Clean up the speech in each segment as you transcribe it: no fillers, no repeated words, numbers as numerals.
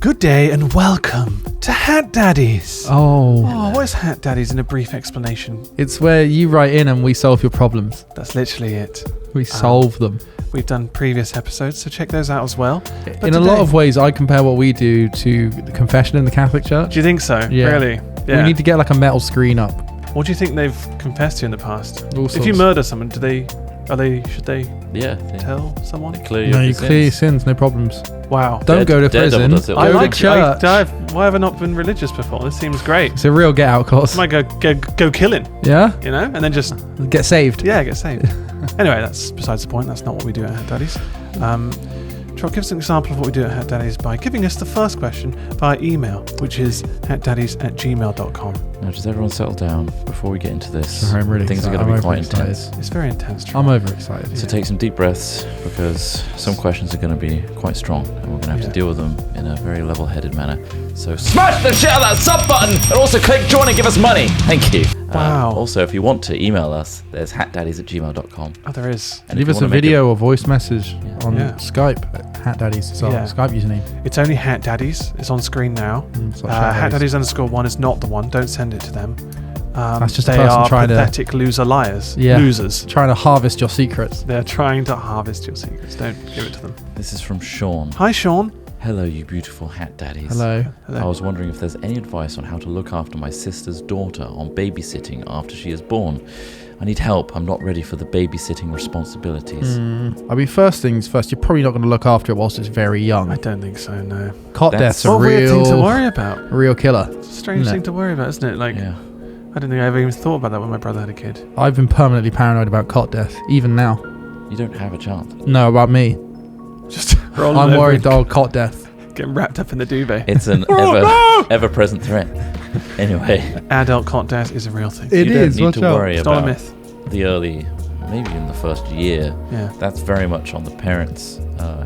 Good day and welcome to Hat Daddies. Oh, What is Hat Daddies in a brief explanation? it's where you write in and we solve your problems. That's literally it. We solve them. We've done previous episodes, so check those out as well. But In a lot of ways, I compare what we do to the confession in the Catholic Church. Do you think so? Yeah. Really? Yeah. We need to get like a metal screen up. What do you think they've confessed to in the past? All If you sorts. murder someone, should they Yeah. tell someone? Clear No, your you sins. clear your sins, no problems. Wow. Don't go to Daredevil prison. does it Go all. to church. Why have I not been religious before? This seems great. It's a real get out course. I might go killing, Yeah? you know, and then just Get saved. get saved. Anyway, that's besides the point. That's not what we do at Hat Daddies. Trot, give us an example of what we do at Hat Daddies by giving us the first question via email, which is hatdaddies@gmail.com. Now, does everyone settle down before we get into this? Sorry, I'm really Things are excited. going to I'm be quite overexcited. intense. It's very intense, Trot. I'm overexcited. So take some deep breaths because some questions are going to be quite strong and we're going to have to deal with them in a very level-headed manner. So smash the share that sub button and also click join and give us money. Thank you. Wow. Also, if you want to email us, there's hatdaddies@gmail.com. Oh, there is. And Leave if us you a wanna make video or voice message on Yeah. Skype at Hat Daddies. It's our Yeah. Skype username. It's only Hat Daddies. It's on screen now. It's not Hat Hat Daddies. Daddies_1 is not the one. Don't send it to them. That's just a they person are trying to- pathetic loser liars. Yeah. Losers. Trying to harvest your secrets. They're trying to harvest your secrets. Don't give it to them. This is from Sean. Hi, Sean. Hello, you beautiful Hat Daddies. Hello. Hello. I was wondering if there's any advice on how to look after my sister's daughter on babysitting after she is born. I need help. I'm not ready for the babysitting responsibilities. I mean, first things first, you're probably not going to look after it whilst it's very young. I don't think so, no. Cot That's- death's a What a weird thing to real, worry about. real killer. It's a strange Isn't thing it? to worry about, isn't it? Like, Yeah. I don't think I ever even thought about that when my brother had a kid. I've been permanently paranoid about cot death, even now. You don't have a chance. No, about me. Just rolling I'm over worried and dog cot death. getting wrapped up in the duvet. It's an Oh, ever-present threat. Anyway, Adult cot death is a real thing. It you don't is, need watch to out. worry It's not a about myth. the early, maybe in the first year. Yeah. That's very much on the parents.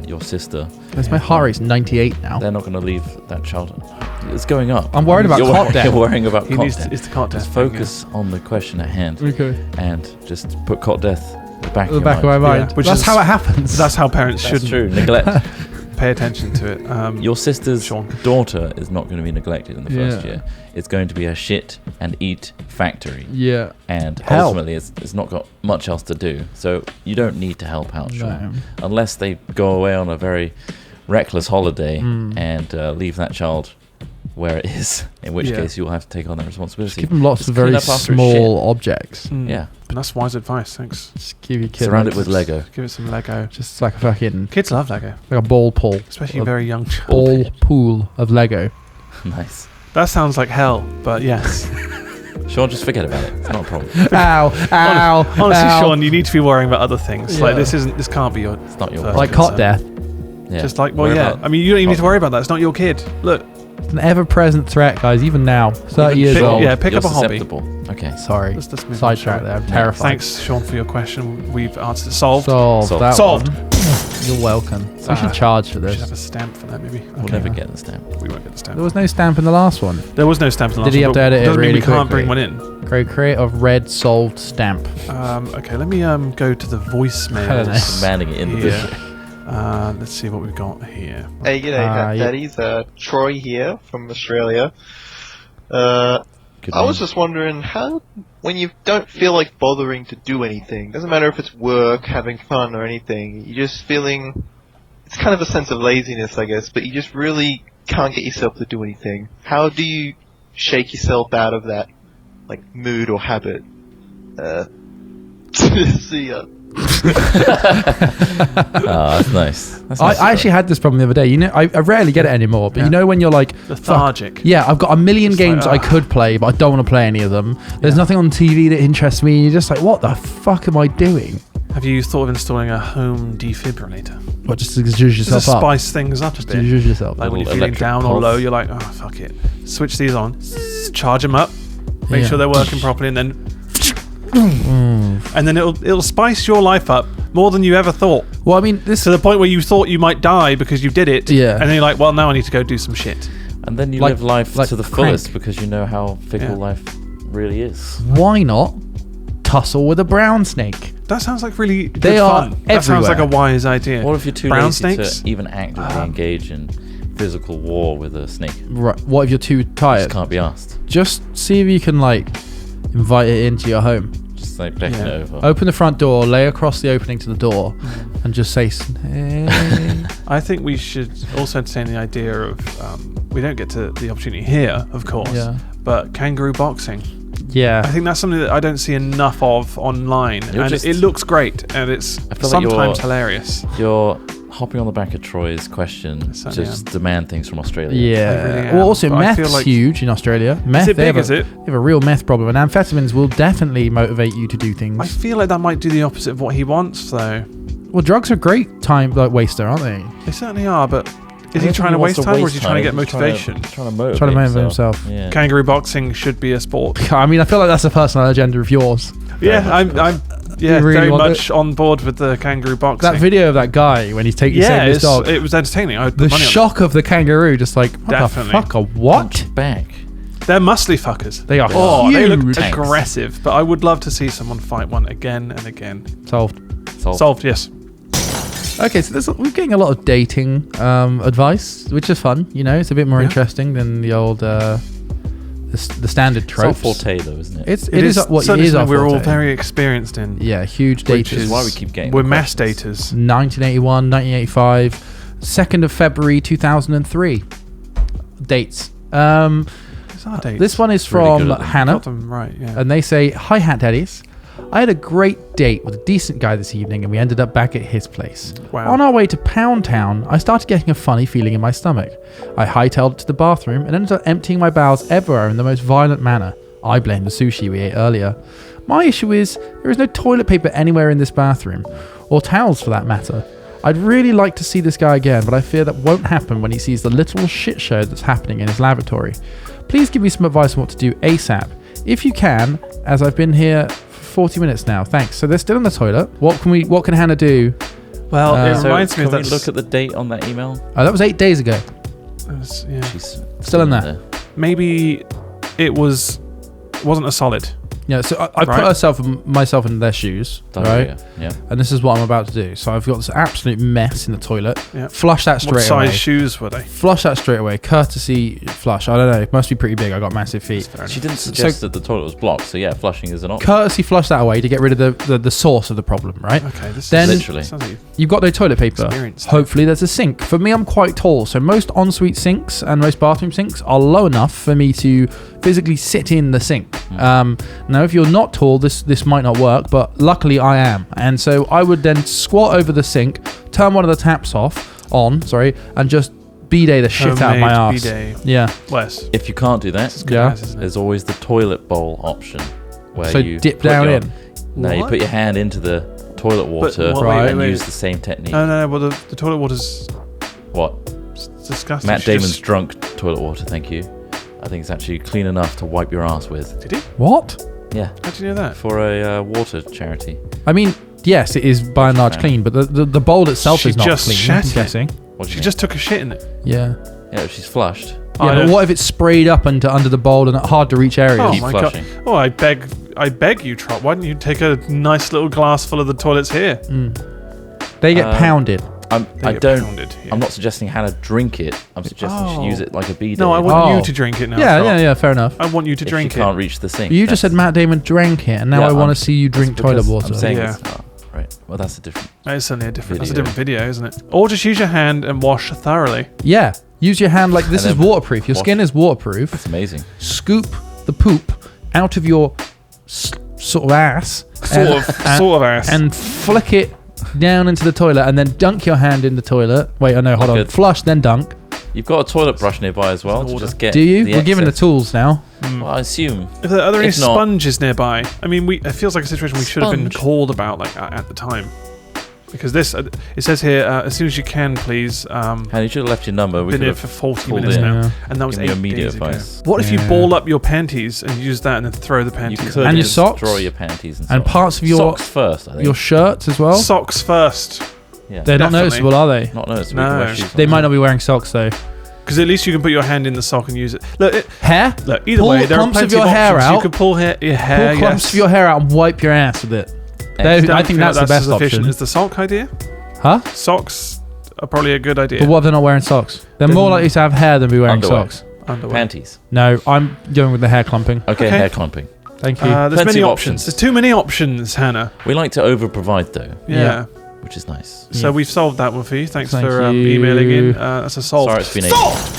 Your sister, My heart rate's 98 now. they're not going to leave that child. It's going up. I'm worried about You're cot death. You're worrying about He cot needs death. to, it's the cot death. Just thing, focus on the question at hand Okay. and just put cot death at the back At the of back of your my mind. mind. Which That's is- how it happens. That's how parents That's shouldn't true. Neglect. pay attention to it. Your sister's Sean. daughter is not going to be neglected in the first Yeah. year. It's going to be a shit and eat factory. Yeah. And Hell. ultimately, it's not got much else to do. So you don't need to help out, Sean. No. Unless they go away on a very reckless holiday Mm. and leave that child where it is, in which Yeah. case you'll have to take on that responsibility. Give them lots Just of very clean up after small objects. Mm. Yeah. And that's wise advice. Thanks. Just give your kid Surround like, it with Lego. Give it some Lego. Just like a fucking Kids love Lego, like a ball pool, especially A very young children. ball pool of Lego. Nice. That sounds like hell, but yes. Sean, just forget about it. It's not a problem. Ow! Ow! Honestly, ow. Sean, you need to be worrying about other things. Like Yeah. this can't be your. It's not your First Like problem. cot death. Yeah. Just like, well, Worry yeah. about- I mean, you don't even need to worry about that. It's not your kid. Look, It's an ever-present threat, guys. Even now, 30 years pick- old. yeah, pick You're up a hobby. susceptible. Okay. Sorry. Let's move on, Sidetrack shall there. I'm Yeah. terrified. Thanks, Sean, for your question. We've answered it. Solved. Solved. Solved. That Solved. one. You're welcome. We should Ah, charge for We should this. have a stamp for that, maybe. We'll Okay. never get the stamp. We won't get the stamp. There was no stamp in the last one. There was no stamp in the last Did he one, have to but edit it doesn't mean really we can't quickly? bring one in. Create a red solved stamp. Okay, let me go to the I don't know. voicemails. Demanding it in the Yeah. video. Let's see what we've got here. Hey, g'day, Hat yeah. Daddies. Troy here from Australia. Good I was name. just wondering how, when you don't feel like bothering to do anything, doesn't matter if it's work, having fun, or anything, you're just feeling, it's kind of a sense of laziness, I guess, but you just really can't get yourself to do anything. How do you shake yourself out of that, like, mood or habit? See ya. That's nice. That's nice. I actually had this problem the other day. You know, I rarely get it anymore. But Yeah. you know when you're like, Lethargic. fuck, yeah, I've got a million It's games like, I could play, but I don't want to play any of them. There's Yeah. nothing on TV that interests me. You're just like, what the fuck am I doing? Have you thought of installing a home defibrillator? What, just to zhuzh Just to yourself up? spice things up a Just bit. to zhuzh yourself Like up. when you're Little feeling electric down or pulse. low, you're like, oh, fuck it. Switch these on, charge them up, make Yeah. sure they're working properly, and then Mm. and then it'll spice your life up more than you ever thought. Well, I mean, this To the point where you thought you might die because you did it. Yeah. And then you're like, well, now I need to go do some shit. And then you Like- live life like to the Crank. fullest because you know how fickle Yeah. life really is. why not tussle with a brown snake? That sounds like really good They are fun. That sounds like a everywhere. wise idea. What if you're too Brown lazy snakes? to even actively engage in physical war with a snake. Right. What if you're too Just tired? can't be asked. Just see if you can like invite it into your home. Just like beckon it over. Open the front door, lay across the opening to the door, and just say snake. I think we should also entertain the idea of we don't get to the opportunity here, of course, Yeah. but kangaroo boxing. Yeah. I think that's something that I don't see enough of online, You're and just- it looks great, and it's I feel like sometimes you're- hilarious. You're hopping on the back of Troy's question certainly to just demand things from Australia. Yeah. I really am, Well, also but I feel meth's like- huge in Australia. Meth, Is it they big? have Is a, it? They have a real meth problem, and amphetamines will definitely motivate you to do I things. feel like that might do the opposite of what he wants, though. Well, drugs are great time like waster, aren't they? They certainly are, but I is don't he trying think to waste wants time, or is he trying to get He's trying motivation? He's trying to motivate, Trying to motivate himself. Yeah. Kangaroo boxing should be a sport. I mean, I feel like that's a personal agenda of yours. Yeah, I'm You really very want much on board with the kangaroo boxing. That video of that guy when he's taking yeah, his dog. it was entertaining. I would The put money on shock of the kangaroo, just like, what Definitely. the fuck, a what? Back. it. They're muscly fuckers. They are Oh, they look huge. aggressive, but I would love to see someone fight one again and again. Solved. Solved, yes. Okay, so we're getting a lot of dating advice, which is fun. You know, it's a bit more Yeah. interesting than the old, the standard It's our tropes. forte, though, isn't it? It is what it certainly is. Our something we're all forte. very experienced in. Yeah, huge Which daters. is why we keep getting We're the mass questions. daters. 1981, 1985, 2nd of February 2003. Dates. It's our dates. This one is Really from good at them. Hannah. Got them right, yeah. And they say, "Hi, Hat Daddies. I had a great date with a decent guy this evening, and we ended up back at his place. Wow. On our way to Pound Town, I started getting a funny feeling in my stomach. I hightailed it to the bathroom and ended up emptying my bowels everywhere in the most violent manner. I blame the sushi we ate earlier. My issue is there is no toilet paper anywhere in this bathroom, or towels for that matter. I'd really like to see this guy again, but I fear that won't happen when he sees the literal shit show that's happening in his lavatory. Please give me some advice on what to do ASAP. If you can, as I've been here for 40 minutes now. Thanks." So they're still in the toilet. What can Hannah do? Well, it So reminds me can of we that. look at the date on that email? Oh, that was 8 days ago. Yeah. She's Still in there. Maybe it wasn't a solid. Yeah, so I Right. put myself in their shoes, Diarrhea. right? Yeah. And this is what I'm about to do. So I've got this absolute mess in the toilet. Yeah. Flush that What straight size away. shoes were they? Flush that straight away. Courtesy flush. I don't know. It must be pretty big. I got massive feet. She didn't suggest that the toilet was blocked, so yeah, flushing is an option. Courtesy flush that away to get rid of the source of the problem, right? Okay, this Then- is Literally. sounds like You've got no toilet paper. Experienced. Hopefully there's a sink. For me, I'm quite tall, so most ensuite sinks and most bathroom sinks are low enough for me to physically sit in the sink. Now, if you're not tall, this might not work, but luckily I am. And so I would then squat over the sink, turn one of the taps on, and just bidet the shit out of my Homemade ass. bidet. Yeah. Wes. If you can't do that, Good Yeah. as, isn't it? there's always the toilet bowl option, where So you dip put down your- in. No, you What? put your hand into the toilet water what- wait, and wait. use the same technique. No. Well, the toilet water's What? disgusting. Matt She Damon's just- drunk toilet water, thank you. I think it's actually clean enough to wipe your ass with. Did he? What? Yeah, How did you know that? for a water charity. I mean, yes, it is by and large clean, but the bowl itself She is not just clean, shat I'm it. guessing. What do you She mean? just took a shit in it. Yeah. Yeah, she's flushed. I Yeah, but don't- what if it's sprayed up under the bowl and hard to reach areas? Oh Keep my flushing. god! Oh, I beg you, Trot. Why don't you take a nice little glass full of the toilets here? They get pounded. They I get don't. pounded, yeah. I'm not suggesting Hannah drink it. I'm suggesting she Oh. use it like a bidet. No, I want Oh. you to drink it now. Yeah, Trot. yeah, fair enough. I want you to if drink she it. can't reach the sink. You just said Matt Damon drank it, and now Yeah, I want I'm- to see you drink That's toilet because water. I'm saying Yeah. it's not. Right. Well, that's a different. It's certainly a different. That's a Video. different video, isn't it? Or just use your hand and wash thoroughly. Yeah, use your hand like this And is then waterproof. Your wash skin it. is waterproof. It's amazing. Scoop the poop out of your sort of ass, Sort of ass. and flick it down into the toilet, and then dunk your hand in the toilet. Wait, oh no, hold on. Good. Flush, then dunk. You've got a toilet brush nearby as well to order. just get. Do you? the We're given the excess. tools now. Well, I assume. If there are there any If not- sponges nearby? I mean, it feels like a situation we should have been Sponge? called about like at the time, because this it says here as soon as you can, please. Hannah, you should have left your number. We Been could here have for 40 called minutes in. now, Yeah. and that was Give me 8 immediate days ago. advice. What if you Yeah. ball up your panties and use that and then throw the You panties? could And your just socks? draw your panties and, And socks. parts of your socks first. I think. your shirts as well. Socks first, yeah. They're not Definitely. noticeable, are they? Not noticed. No. They might not be wearing socks though. because at least you can put your hand in the sock and use it. Look, Hair? either Pull way, there are clumps of plenty your of hair options. out. You could pull your hair. Pull clumps yes. of your hair out and wipe your ass with it. Excellent. I think that's the best as efficient option. as the sock idea. Huh? Socks are probably a good idea. But what if they're not wearing socks? They're more likely to have hair than be wearing Underwear. socks. Underwear. Panties. No, I'm going with the hair clumping. Okay, Okay. hair clumping. Thank you. There's Plenty many of options. options. There's too many options, Hannah. We like to over-provide, though, Yeah. which is nice. So Yeah. we've solved that one for you. Thanks Thank for you. emailing in. That's a solve. Sorry, it's been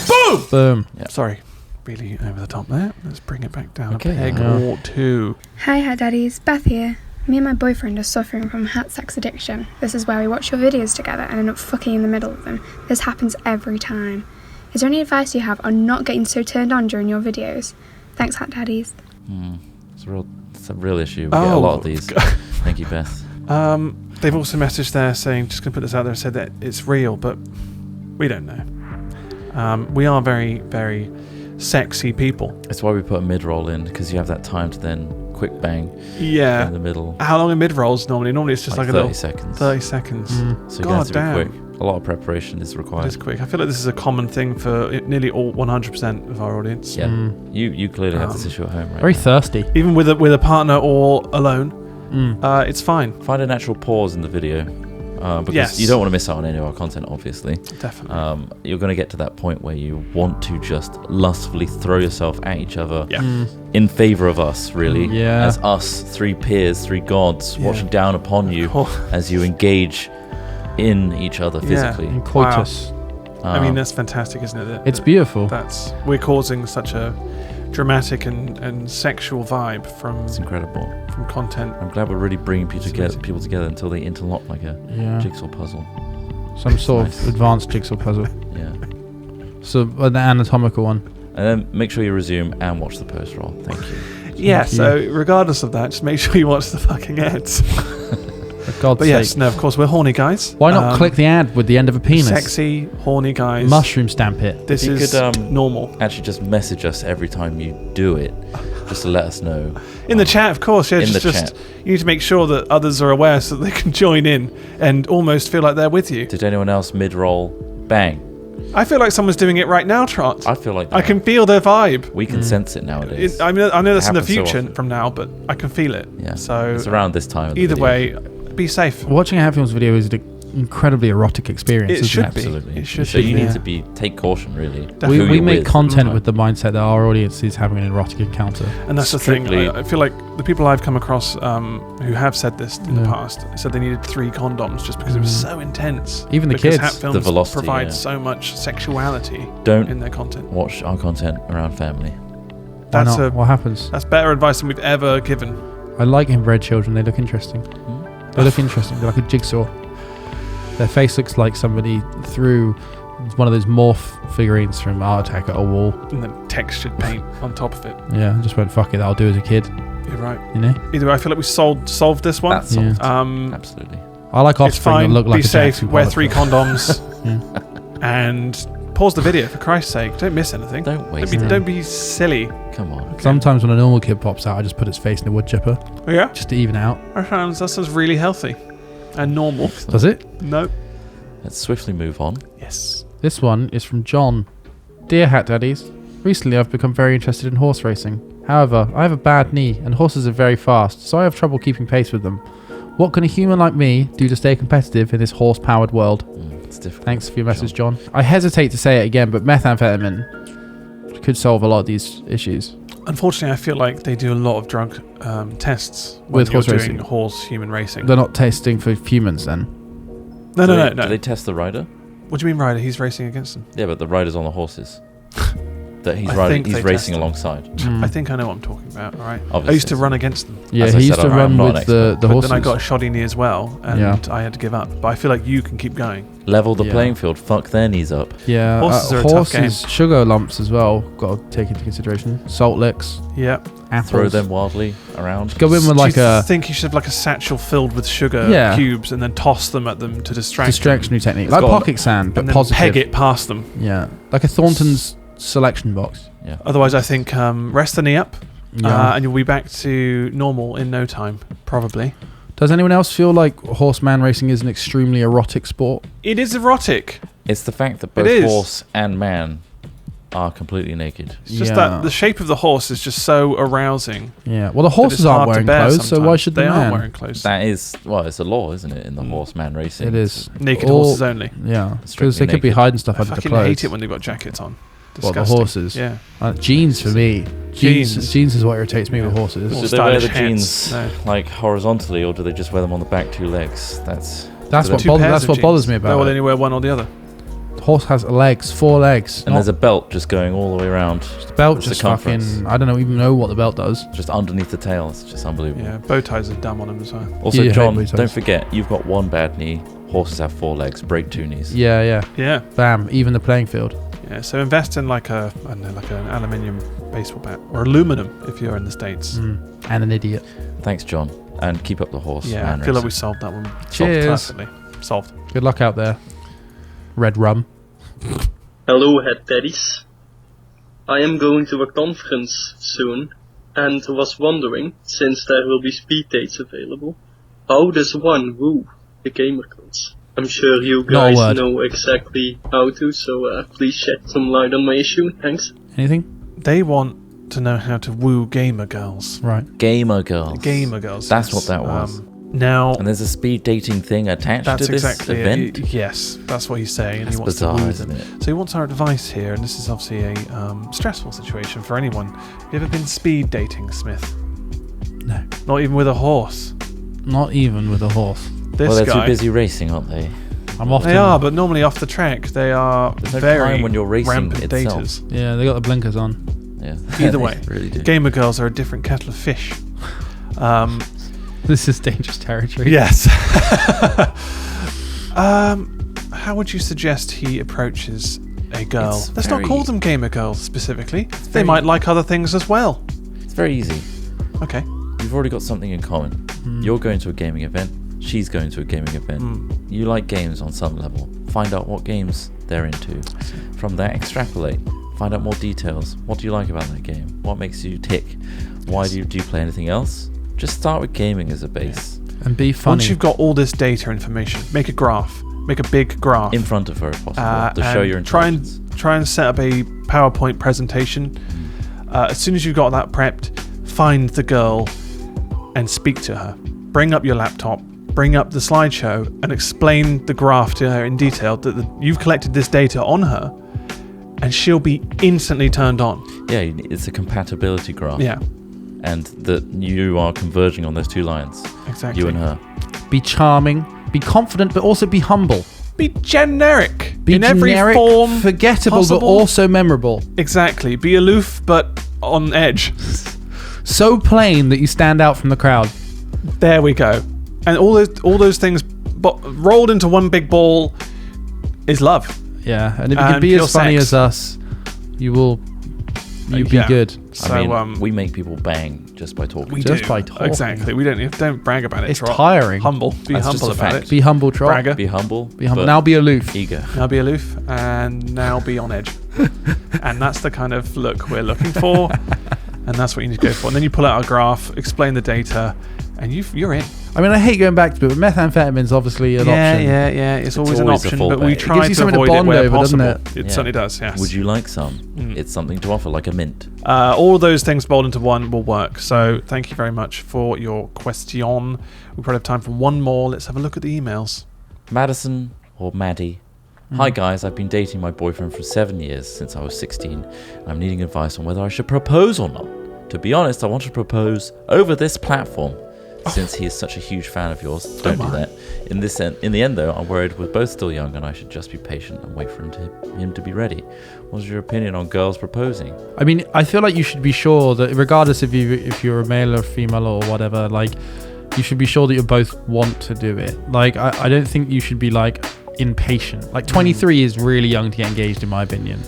Boom! Boom. Yeah. Sorry. Really over the top there. Let's bring it back down Okay. a peg Yeah. or two. Hi Hat Daddies, Beth here. Me and my boyfriend are suffering from hat sex addiction. This is where we watch your videos together and end up fucking in the middle of them. This happens every time. Is there any advice you have on not getting so turned on during your videos? Thanks, Hat Daddies. It's a real issue. We get a lot of these. Thank you, Beth. They've also messaged there saying, just going to put this out there and said that it's real, but we don't know. We are very, very sexy people. It's why we put a mid-roll in, because you have that time to then quick bang Yeah. in the middle. How long are mid-rolls normally? Normally it's just like a 30 little... seconds. 30 seconds. So you're going to God have to damn. be quick. A lot of preparation is It required. is quick. I feel like this is a common thing for nearly all 100% of our audience. Yeah. You clearly have this issue at home, right? Very now. thirsty. Even with a partner or alone, it's fine. Find a natural pause in the video. Because Yes. you don't want to miss out on any of our content, obviously. Definitely. You're going to get to that point where you want to just lustfully throw yourself at each other Yeah. in favor of us, really. Yeah. As us, three peers, three gods, Yeah. watching down upon you Oh. as you engage in each other physically. In coitus. I mean, that's fantastic, isn't it? It's beautiful. We're causing such a dramatic and sexual vibe it's incredible. from content. I'm glad we're really bringing It's amazing. people together until they interlock like a Yeah. jigsaw puzzle. Some sort Nice. of advanced jigsaw puzzle. Yeah. So the anatomical one. And then make sure you resume and watch the post roll. Thank you. Yeah, you. so regardless of that, just make sure you watch the fucking ads. For God's But sake. yes, no, of course, we're horny guys. Why not click the ad with the end of a penis? Sexy, horny guys. Mushroom stamp it. This If you is could, normal. Actually, just message us every time you do it, just to let us know. In the chat, of course, yeah. in Just, the just chat. you need to make sure that others are aware so that they can join in and almost feel like they're with you. Did anyone else mid-roll bang? I feel like someone's doing it right now, Trot. I feel like I can feel their vibe. we can sense it nowadays. I know that's in the happens so future often. from now, but I can feel it. Yeah. So It's around this time. Of the either video. way, be safe. Watching a Hatfields video is an incredibly erotic experience. It isn't should it? be. Absolutely. It should so be, you yeah. need to take caution, really. Definitely. Who We you're make with. content Mhm. with the mindset that our audience is having an erotic encounter. And that's the Strictly- thing. I feel like the people I've come across who have said this in the Yeah. past said they needed 3 condoms just because it was so intense. Even the because kids. Hat Films The velocity, provide yeah. so much sexuality Don't in their content. watch our content around family. Why That's not? What happens? that's better advice than we've ever given. I like inbred children. They look interesting. They look interesting. They're like a jigsaw. Their face looks like somebody threw one of those morph figurines from Art Attack at a wall. And then textured paint on top of it. Yeah, just went, fuck it, that'll do as a kid. You're right. You know? Either way, I feel like we solved this one. That's Yeah. absolutely. I like It's offspring that fine. look like Be a safe. Jackson Wear Pollock 3 film. condoms. Yeah. And pause the video for Christ's sake. Don't miss anything. Don't waste Don't it. don't be silly. Come on. Sometimes when a normal kid pops out, I just put its face in the wood chipper Oh, yeah? just to even it out. That sounds really healthy and normal. Does it? No. Let's swiftly move on. Yes. This one is from John. Dear Hat Daddies, recently I've become very interested in horse racing. However, I have a bad knee and horses are very fast, so I have trouble keeping pace with them. What can a human like me do to stay competitive in this horse-powered world? It's difficult. Thanks for your message, John. I hesitate to say it again, but methamphetamine could solve a lot of these issues. Unfortunately, I feel like they do a lot of drug tests when With you're horse doing racing. horse-human racing. They're not testing for humans then. No. Do they test the rider? What do you mean, rider? He's racing against them. Yeah, but the rider's on the horses. That he's I riding. think He's they racing test alongside. I think I know what I'm talking about. All right. I Obviously. used to run against them, Yeah, As I he used said, to I'm run not an with the expert. but horses. then I got a shoddy knee as well, and Yeah. I had to give up. But I feel like you can keep going. Level the Yeah. playing field. Fuck their knees up. Yeah, Horses are a tough game. sugar lumps as well. Got to take into consideration. Salt licks, Yeah. apples. Throw them wildly around. Go in with like do you a think you should have like a satchel filled with sugar Yeah. cubes and then toss them at them to distract distractionary technique, It's like got- pocket sand, but and then positive. peg it past them. Yeah, like a Thornton's selection box. Yeah. Otherwise, I think rest the knee up, Yeah. and you'll be back to normal in no time, probably. Does anyone else feel like horseman racing is an extremely erotic sport? It is erotic. It's the fact that It both is. horse and man are completely naked. It's just that the shape of the horse is just so arousing. Yeah. Well, the horses aren't wearing clothes, so why should the they man? aren't wearing clothes? That is, well, it's a law, isn't it, in the horseman racing? It is. Naked horses only. Yeah. Because Strictly they could be naked. hiding stuff I under the fucking clothes. hate it when they've got jackets on. What, the Disgusting. horses? Yeah. Jeans for me. Jeans. Jeans is what irritates me with horses. Or Do they wear the stylish jeans hats. like horizontally, or do they just wear them on the back 2 legs? That's do what they- bothers me about They will it. only wear one or the other. The horse has legs, 4 legs. And there's a belt just going all the way around, the belt the just circumference. fucking. I don't even know what the belt does. just underneath the tail. It's just unbelievable. Yeah, bow ties are dumb on them as well. Also, Yeah, I John, hate bow ties. don't forget, you've got 1 bad knee. Horses have 4 legs. Break 2 knees. Yeah. Yeah. Bam. Even the playing field. Yeah, so invest in like an aluminium baseball bat or aluminum if you're in the States. And an idiot. Thanks, John, and keep up the horse. Yeah, man I feel like racing. we solved that one. Cheers. Solved perfectly. Solved. Good luck out there. Red rum. Hello, Hat Daddies. I am going to a conference soon, and was wondering, since there will be speed dates available, how does one woo the gamer girls? I'm sure you Not a guys word. know exactly how to, so please shed some light on my issue. Thanks. Anything? They want to know how to woo gamer girls. Right. Gamer girls. Gamer girls. That's yes. what that was. Now, And there's a speed dating thing attached that's to this exactly event. it. Yes, that's what he's saying. And That's he wants bizarre, to woo isn't them. it? So he wants our advice here, and this is obviously a stressful situation for anyone. Have you ever been speed dating, Smith? No. Not even with a horse. Not even with a horse. This Well, they're guy. too busy racing, aren't they? I'm often. They are, but normally off the track, they are There's no very time when you're racing rampant itself. daters. Yeah, they got the blinkers on. Yeah. Either They way, really do. gamer girls are a different kettle of fish. This is dangerous territory. Yes. How would you suggest he approaches a girl? It's Let's not very- call them gamer girls specifically. They very- might like other things as well. It's very easy. Okay. You've already got something in common. You're going to a gaming event. She's going to a gaming event. You like games on some level. Find out what games they're into. From that, extrapolate. Find out more details. What do you like about that game? What makes you tick? Why do you play anything else? Just start with gaming as a base. And be funny. Once you've got all this data information, make a graph. Make a big graph. In front of her, if possible, to show and your try intelligence. and set up a PowerPoint presentation. As soon as you've got that prepped, find the girl and speak to her. Bring up your laptop, bring up the slideshow, and explain the graph to her in detail that you've collected this data on her, and she'll be instantly turned on. Yeah, it's a compatibility graph. Yeah, And that you are converging on those 2 lines. exactly. You and her. Be charming. Be confident, but also be humble. Be generic. Be in generic, every form forgettable, possible. but also memorable. Exactly. Be aloof, but on edge. So plain that you stand out from the crowd. There we go. And all those things rolled into one big ball is love. Yeah, and if you can And be pure as funny sex. as us, you be Yeah. good. So I mean, we make people bang just by talking. we just do. by talking. Exactly. We don't brag about it. It's Trot. tiring. Humble. Be That's just humble a about fact. it. Be humble, Trot. Bragger. Be humble. Be humble. but Now be aloof. eager. Now be aloof, and now be on edge. And that's the kind of look we're looking for, and that's what you need to go for. And then you pull out a graph, explain the data, and you're in. I mean, I hate going back to it, but methamphetamine is obviously an option. Yeah. It's always an always a option, but we fallback. try gives you to something to avoid it bond where over, doesn't possible. it? Yeah. Certainly does. Yes. Would you like some? It's something to offer, like a mint. All those things rolled into one will work. So thank you very much for your question. We probably have time for one more. Let's have a look at the emails. Madison or Maddie. Hi guys, I've been dating my boyfriend for 7 years since I was 16. And I'm needing advice on whether I should propose or not. To be honest, I want to propose over this platform. Since he is such a huge fan of yours, don't do that. In the end, though, I'm worried we're both still young, and I should just be patient and wait for him to be ready. What's your opinion on girls proposing? I mean, I feel like you should be sure that regardless if you're a male or female or whatever, like you should be sure that you both want to do it. Like I don't think you should be like impatient. Like 23 is really young to get engaged, in my opinion.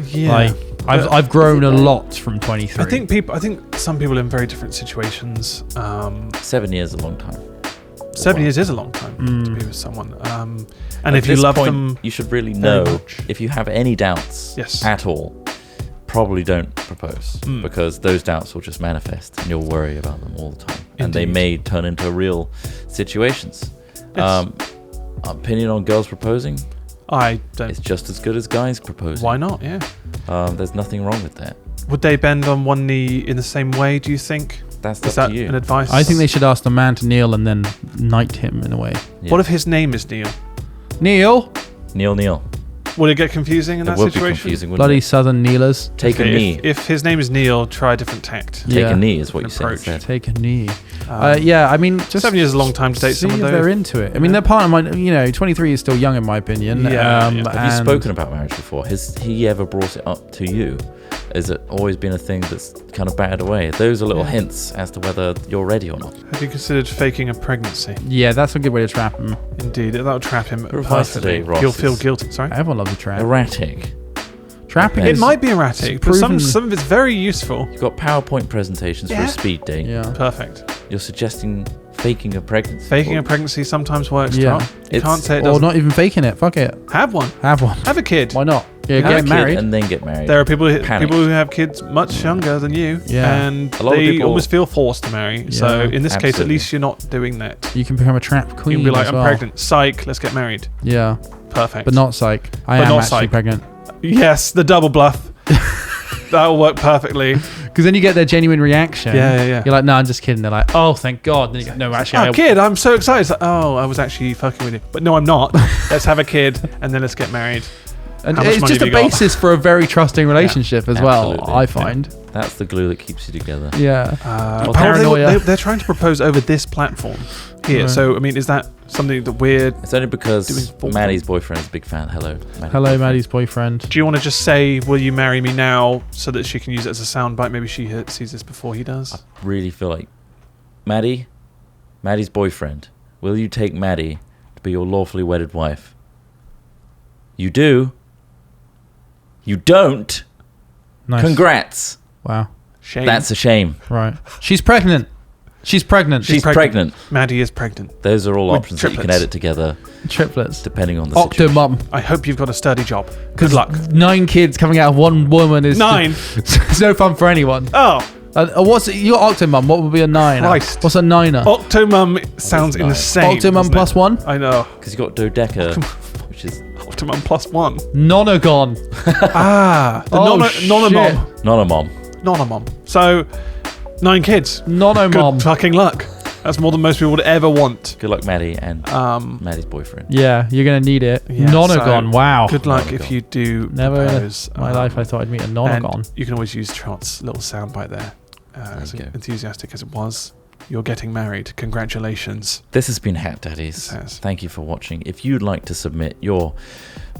Yeah. Like I've grown a lot from 23. I think some people in very different situations. 7 years is a long time. 7 years is a long time to be with someone. And At if you this love point, them, you should really very know much. if you have any doubts Yes. at all. Probably don't propose because those doubts will just manifest and you'll worry about them all the time. And they Indeed. may turn into real situations. Yes. Opinion on girls proposing? I don't. It's just as good as guys proposing. Why not? Yeah. There's nothing wrong with that. Would they bend on one knee in the same way, do you think? That's Is up that to you. an advice? I think they should ask the man to kneel and then knight him in a way. Yeah. What if his name is Neil? Neil, Neil. Would it get confusing in That that would be situation? confusing, wouldn't bloody it? southern kneelers. Take a Okay, knee. If his name is Neil, try a different tact. Take Yeah. a knee is what you Approach. said. Take a knee. Um, Yeah, I mean, just 7 years is a long time to date see someone, if though. they're into it. I mean, their partner might, 23 is still young in my opinion. Yeah, yeah. Have you and- spoken about marriage before? Has he ever brought it up to you? Has it always been a thing that's kind of battered away? Those are little hints as to whether you're ready or not. Have you considered faking a pregnancy? Yeah, that's a good way to trap him. Indeed, that'll trap him Your advice perfectly. today, Ross, He'll feel is- guilty. Sorry? Everyone loves a trap. Erratic. Trapping It It is might be erratic, it's but some proven- of it's very useful. You've got PowerPoint presentations for Yeah. a speed date. Yeah. Perfect. You're suggesting faking a pregnancy. Faking a pregnancy sometimes works, Yeah. Trot. You It's- can't say it Or doesn't. not even faking it. Fuck it. Have one. Have one. Have a kid. Why not? Yeah, Have a get Kid married. and then get married. There are people Panic. who have kids much younger than you, Yeah. and A lot of they people- almost feel forced to marry. So Yeah. in this case, at Absolutely. least you're not doing that. You can become a trap You queen. can be like, as I'm well. pregnant. Psych, let's get married. Yeah, Perfect. but not psych. I But am not actually psych. pregnant. Yes, the double bluff. That'll work perfectly. Because then you get their genuine reaction. Yeah. You're like, no, I'm just kidding. They're like, oh, thank God. Then you go, no, actually, Oh, kid, I'm so excited. It's like, oh, I was actually fucking with you. But no, I'm not. Let's have a kid and then let's get married. And How much it's money just have a you got? basis for a very trusting relationship as well, Absolutely. I find. That's the glue that keeps you together. Yeah. Well, paranoia. They're trying to propose over this platform here. Right. So, I mean, is that something that we're... It's only because Doing full Maddie's boyfriend is a big fan. Hello, Maddie's boyfriend. Do you want to just say, will you marry me now, so that she can use it as a soundbite? Maybe she sees this before he does. I really feel like Maddie's boyfriend. Will you take Maddie to be your lawfully wedded wife? You do. You don't. Nice. Congrats. Wow. Shame. That's a shame. Right. She's pregnant. She's pregnant. She's pregnant. Maddie is pregnant. Those are all With options that you can triplets. edit together Triplets. depending on the situation. Octomum. I hope you've got a sturdy job. Good luck. 9 kids coming out of one woman is 9. It's no fun for anyone. Oh, What's your Octomum? What would be a 9? Christ. What's a 9er? Octomum sounds nine? insane. Octomum doesn't plus it? 1? I know. Because you've got dodeca, which is Optimum plus 1. Nonagon. Ah, the Oh, nonomom. not a mom. Nonomom. So, 9 kids. Nonomom. Good fucking luck. That's more than most people would ever want. Good luck, Maddie, and Maddie's boyfriend. Yeah, you're going to need it. Yeah, Nonagon. so Wow. Good luck Nonagon. if you do Never in propose. my life I thought I'd meet a and Nonagon. you can always use Trot's little soundbite there. As you go. enthusiastic as it was, you're getting married. Congratulations. This has been Hat Daddies. Yes. Thank you for watching. If you'd like to submit your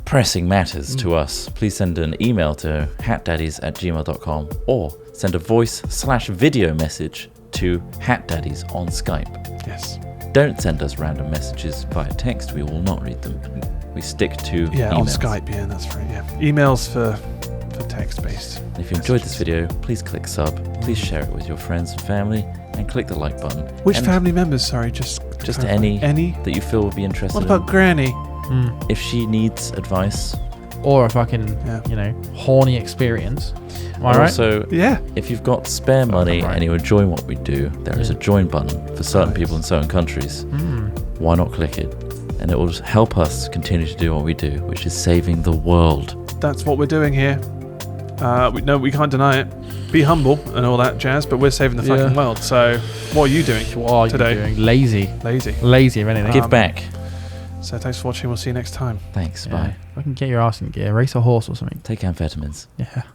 pressing matters to us, please send an email to hatdaddies@gmail.com or send a voice/video message to Hat Daddies on Skype. Yes. Don't send us random messages via text. We will not read them. We stick to Yeah, emails. on Skype. Yeah, that's right. Yeah. Emails for text-based. If you enjoyed this video, please click sub. Please share it with your friends and family, and click the like button. Which And family members? Sorry, just to Just clarify. any Any? that you feel would be interested What about Granny? if she needs advice. Or a fucking, Yeah. horny experience. Am I And right? Also, Yeah. if you've got spare money right. and you're enjoying what we do, there is a join button for certain Nice. people in certain countries. Mm. Why not click it? And it will just help us continue to do what we do, which is saving the world. That's what we're doing here. We can't deny it. Be humble and all that jazz, but we're saving the Yeah. fucking world. So, what are you doing What are today? you doing? Lazy. Lazy. Lazy, if anything. Give back. So, thanks for watching. We'll see you next time. Thanks. Yeah. Bye. Fucking get your ass in gear. Race a horse or something. Take amphetamines. Yeah.